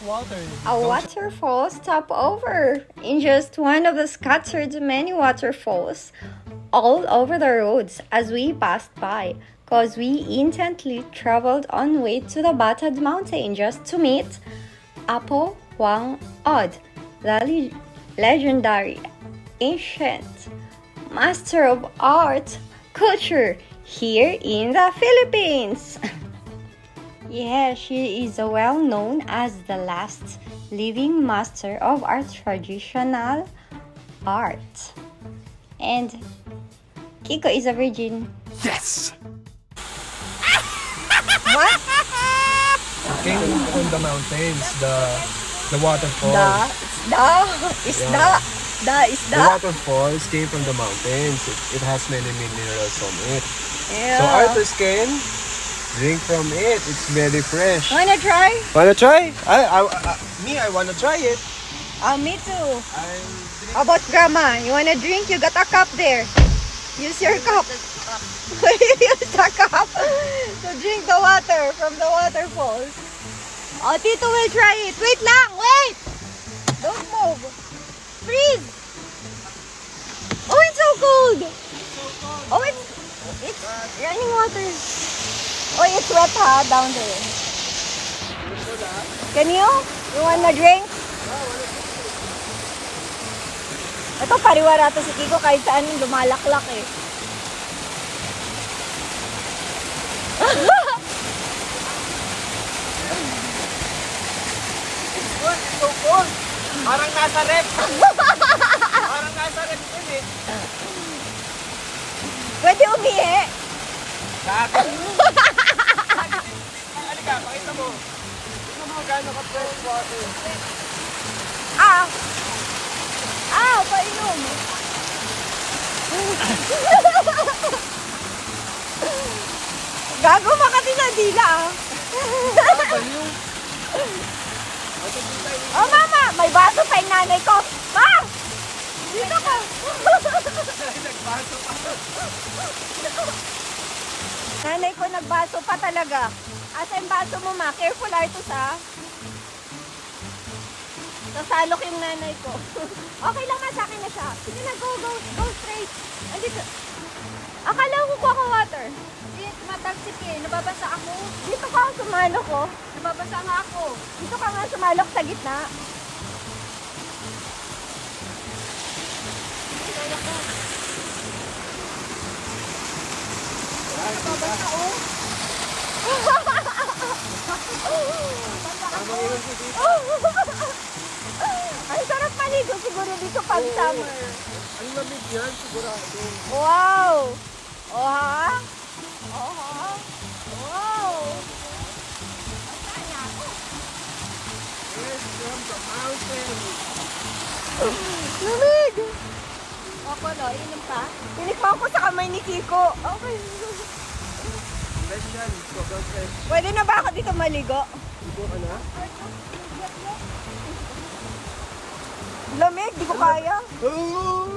Water. A waterfall stopover in just one of the scattered many waterfalls all over the roads as we passed by, cause we intently traveled on way to the Batad Mountain just to meet Apo Huang Od, the legendary ancient master of art culture here in the Philippines. Yeah, she is well known as the last living master of our traditional art. And Kiko is a virgin. Yes! What? Came from the mountains, the waterfall. The The waterfalls came from the mountains. It has many minerals from it. Yeah. So artists can drink from it. It's very fresh. Wanna try? Wanna try? I wanna try it. Me too. How about grandma? You wanna drink? You got a cup there. Use your cup. Use the cup to drink the water from the waterfalls. Oh, Tito will try it. Wait lang, wait! Don't move. Freeze! Oh, it's so cold! Oh, it's running water. Oh, it's wet ha, down there. Can you? You wanna drink? Ito, pariwara to si Kiko kahit saan lumalaklak eh. It's so cold. Parang nasa rep. Parang nasa rep din eh. Pwede umihi. Dati. Halika, pakita mo. Tingnan mo gaano ka fresh water. Painom. Gago, makati sa dila ah. Oh, mama, may baso pa yung nanay ko. Ma! Dito ka. Nagbaso pa. Nanay ko nagbaso pa talaga. Asa yung baso mo, ma? Careful, Artus, ha? Sasalok yung nanay ko. Okay lang nga, sa akin na siya. Sige na, go straight. Andito. Akala ko kuha ka water. Hindi, tumatalsik eh. Nababasa ako. Dito ka, sumalok ko. Nababasa nga ako. Dito ka nga, sumalok sa gitna. Nababasa oh. Ang sarap maligo siguro dito pag summer. Ang lamig yan, sigurado. Wow! Oh, ha? Oh, ha? Wow! Yes, from the mountain. Lamig! Ako, no, inom pa. Tinikman ko sa kamay ni Kiko. Okay. Fresh yan, sobrang fresh. Pwede na ba ako dito maligo? Ibo ka na? Lamig, di ko kaya. Oh!